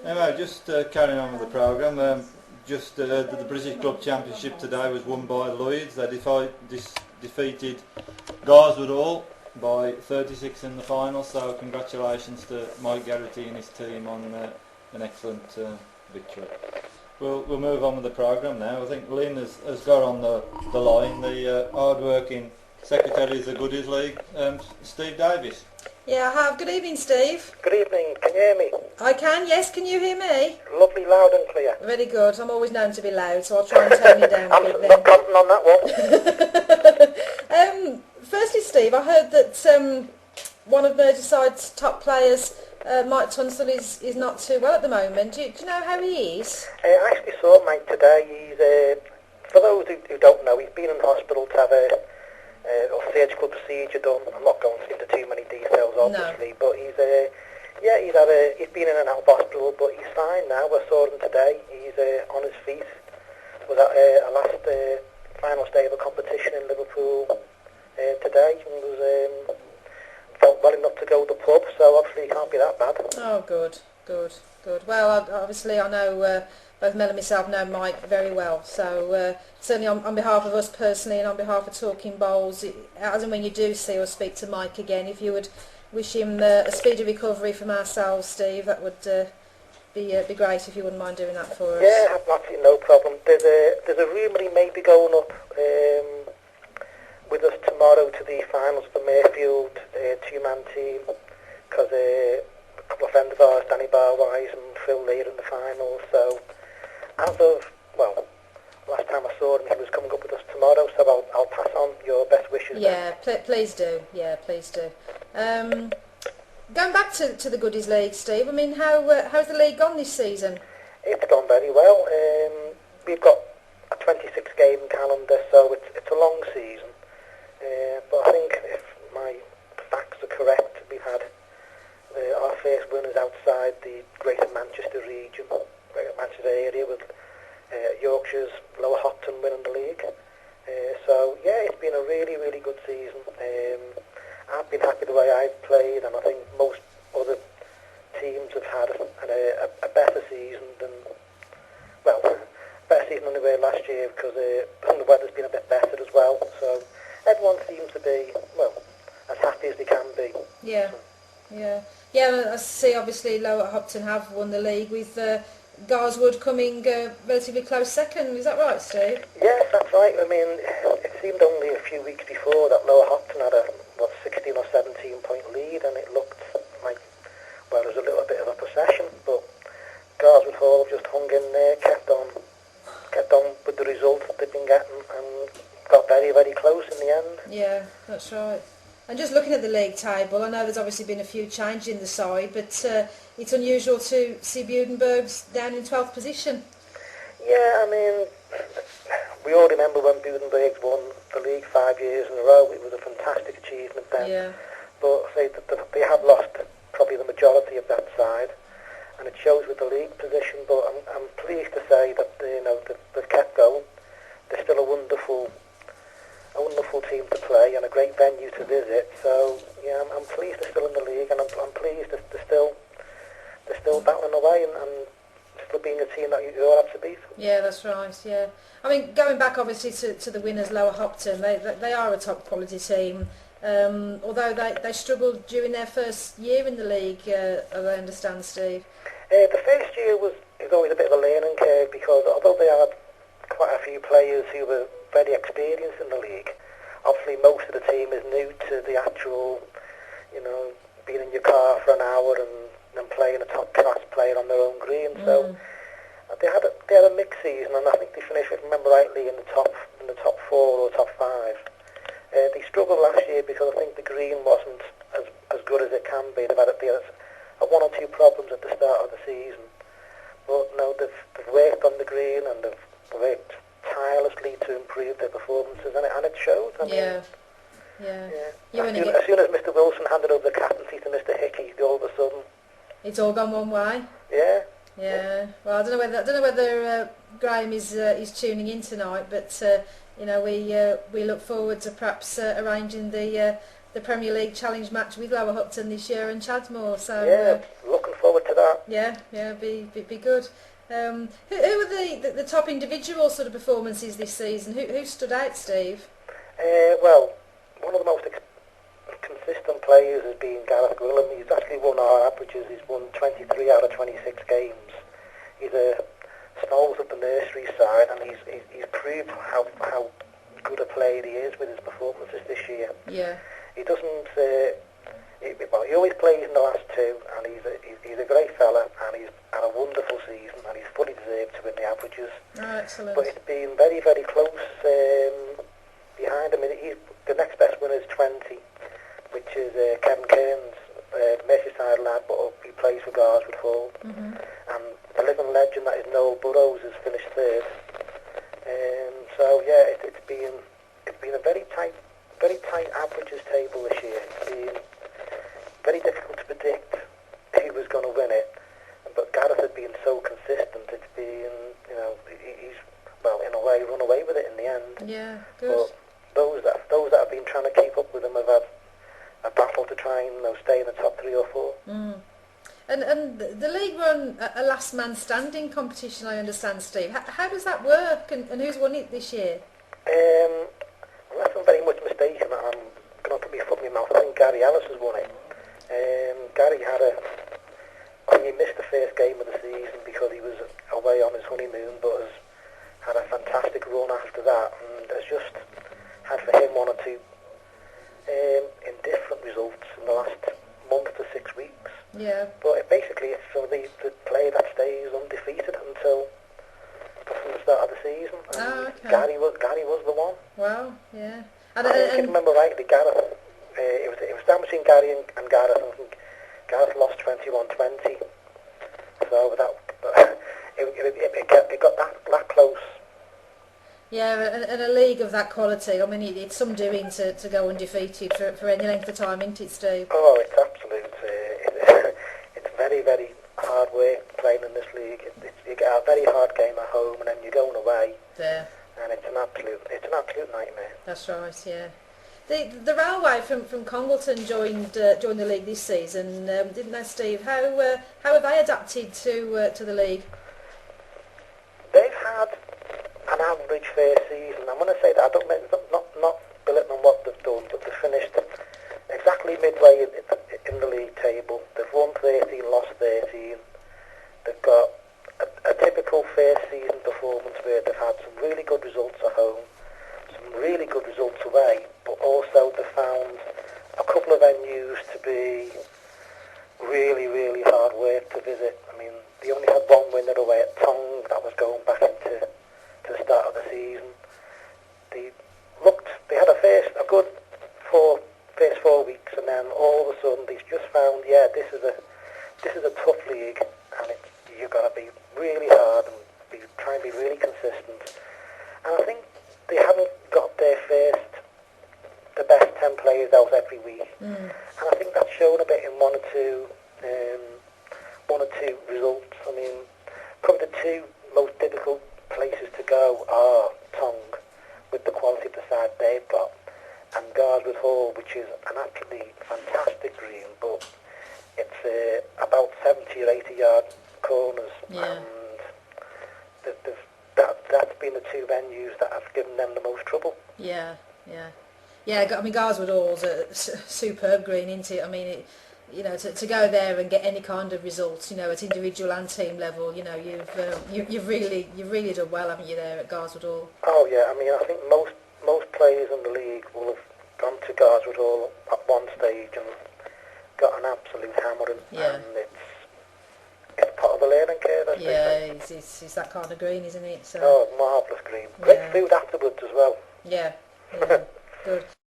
Anyway, just carrying on with the programme, the British Club Championship today was won by Lloyds. They defeated Garswood Hall by 36 in the final, so congratulations to Mike Garrity and his team on an excellent victory. We'll move on with the programme now. I think Lynn has got on the line, the hard-working secretary of the Goodies League, Steve Davis. Yeah, I have. Good evening, Steve. Good evening. Can you hear me? I can, yes. Can you hear me? Lovely, loud and clear. Very good. I'm always known to be loud, so I'll try and tone you down a bit I'm then. not counting on that one. Firstly, Steve, I heard that one of Merseyside's top players, Mike Tunstall, is not too well at the moment. Do you know how he is? I actually saw Mike today. He's, for those who don't know, he's been in hospital to have a surgical procedure done. I'm not going into too many details, obviously, but he's been in and out of hospital, but he's fine now. I saw him today. He's on his feet. Was at a last final stage of a competition in Liverpool today, and felt well enough to go to the pub. So obviously it can't be that bad. Oh, good. Well, obviously I know both Mel and myself know Mike very well, so certainly on behalf of us personally and on behalf of Talkingbowls, as and when you do see or speak to Mike again, if you would wish him a speedy recovery from ourselves, Steve, that would be great if you wouldn't mind doing that for us. Yeah, absolutely no problem. There's a rumour he may be going up with us tomorrow to the finals of the Mayfield two-man team, because a couple of friends of ours, Danny Barwise and Phil Lee, are in the finals. So as of, well, last time I saw him, he was coming up with us tomorrow, so I'll pass on your best wishes. Yeah, please do. Yeah, please do. Going back to the Goodies League, Steve, I mean, how's the league gone this season? It's gone very well. We've got a 26-game calendar, so it's a long season. But I think if my facts are correct, we've had our first winners outside the Greater Manchester region, Greater Manchester area, with Yorkshire's Lower Hopton winning the league. So yeah, it's been a really, really good season. I've been happy the way I've played, and I think most other teams have had a better season than, well, better season than they were last year, because the weather's been a bit better as well. So everyone seems to be, well, as happy as they can be. Yeah. I see. Obviously, Lower Hopton have won the league, with Garswood coming relatively close second. Is that right, Steve? Yes, that's right. I mean, it seemed only a few weeks before that Lower Hopton had a 16 or 17 point lead, and it looked like, well, there was a little bit of a procession, but Garswood Hall just hung in there, kept on with the results that they've been getting, and got very, very close in the end. Yeah, that's right. And just looking at the league table, I know there's obviously been a few changes in the side, but it's unusual to see Budenberg's down in 12th position. Yeah, I mean, we all remember when Budenberg won the league 5 years in a row. It was a fantastic achievement then. Yeah. But they have lost probably the majority of that side, and it shows with the league position. But I'm pleased to say that they've kept going. They're still a wonderful team to play and a great venue to visit. So yeah, I'm pleased they're still in the league, and I'm pleased that they're still battling away and still being a team that you're have to beat. Yeah, that's right. Yeah, I mean, going back obviously to the winners, Lower Hopton, they are a top quality team. Although they struggled during their first year in the league, as I understand, Steve. The first year was always a bit of a learning curve, because although they had quite a few players who were very experienced in the league, obviously most of the team is new to the actual, being in your car for an hour and then playing a top class player on their own green. So they had a mixed season, and I think they finished, if I remember rightly, in the top 4 or top 5. They struggled last year because I think the green wasn't as good as it can be. They've had one or two problems at the start of the season, but no, they've worked on the green, and they've worked tirelessly to improve their performances, and it shows. I mean, yeah. As soon as Mr. Wilson handed over the captaincy to Mr. Hickey, all of a sudden it's all gone one way. Yeah. Well, I don't know whether Graham is tuning in tonight, but we look forward to perhaps arranging the Premier League Challenge match with Lower Hopton this year and Chadmore. So yeah, looking forward to that. Yeah, be good. Who are the top individual sort of performances this season? Who stood out, Steve? Well, one of the most consistent players has been Gareth Gwilym. He's actually won our averages. He's won 23 out of 26 games. He's a Snow's at the nursery side, and he's proved how good a player he is with his performances this year. Yeah. He doesn't. He always plays in the last two, and he's a great fella, and he's had a wonderful season, and he's fully deserved to win the averages. Oh, excellent. But it's been very, very close behind him. The next best winner is 20, which is Kevin Kearns, Merseyside lad, but he plays for Garswood Hall. Mm-hmm. And the living legend that is Noel Burrows has finished third. So yeah, it's been a very tight averages table this year. It's been very difficult to predict who was going to win it, but Gareth has been so consistent. It's been, he's in a way run away with it in the end. Yeah, good. But those that have been trying to keep up with him have had a battle to try and stay in the top 3 or 4. Mm. And the league run a last man standing competition, I understand, Steve. How does that work, and who's won it this year? Unless I'm very much mistaken, I'm going to put my foot in my mouth. I think Gary Ellis has won it. Gary he missed the first game of the season because he was away on his honeymoon, but has had a fantastic run after that, and has just had for him 1 or 2 indifferent results in the last month to 6 weeks. Yeah. But basically it's for the player that stays undefeated until from the start of the season. And okay. Gary was the one. Wow, yeah. And I can remember rightly, Gareth. It was down between Gary and Gareth. I think Gareth lost 21-20. So it got that close. Yeah, and a league of that quality, I mean, it's some doing to go undefeated for any length of time, isn't it, Steve? Oh, it's absolute. It's very, very hard work playing in this league. You get a very hard game at home, and then you're going away. Yeah. And it's an absolute nightmare. That's right, yeah. The railway from Congleton joined the league this season, didn't they, Steve? How have they adapted to the league? They've had an average first season. I'm going to say that I don't mean not belittling what they've done, but they finished exactly midway in the league table. They've won 13, lost 13. They've got a typical first season performance where they've had some really good results at home, some really good results away, but also they found a couple of venues to be really, really hard work to visit. I mean, they only had one winner away at Tong. That was going back into the start of the season. They had a good first 4 weeks, and then all of a sudden they just found, this is a tough league, and you've got to be really hard and try and be really consistent. And I think they haven't got the best 10 players out every week. Mm. And I think that's shown a bit in one or two results. I mean, probably the 2 most difficult places to go are Tong, with the quality of the side they've got, and Garswood Hall, which is an absolutely fantastic green, but it's about 70 or 80 yard corners, and that's been the 2 venues that have given them the most trouble. Yeah. I mean, Garswood Hall's a superb green, isn't it? I mean, to go there and get any kind of results, at individual and team level, you've really done well, haven't you, there at Garswood Hall? Oh yeah, I mean, I think most players in the league will have gone to Garswood Hall at one stage and got an absolute hammering, and it's part of the learning curve, as they say. It's that kind of green, isn't it? So. Oh, marvellous green. Great food afterwards as well. Yeah, good.